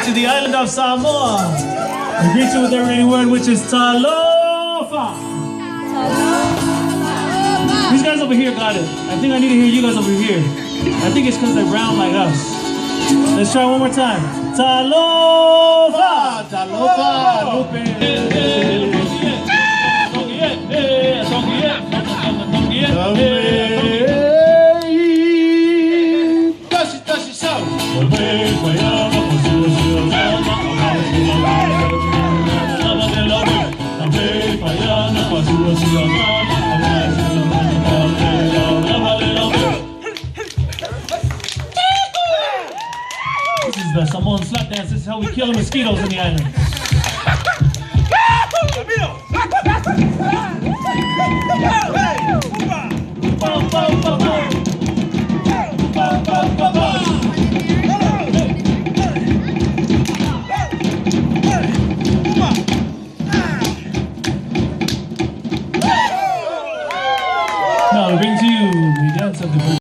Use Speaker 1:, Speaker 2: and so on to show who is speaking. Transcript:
Speaker 1: to the island of Samoa. We greet you with the reading word, which is Talofa. These guys over here got it. I think I need to hear you guys over here. I think it's because they're brown like us. Let's try one more time. Talofa!
Speaker 2: Talofa, Lupe. Toshi, Toshi, show.
Speaker 1: This is the Samoan slap dance. This is how we kill the mosquitoes in the island.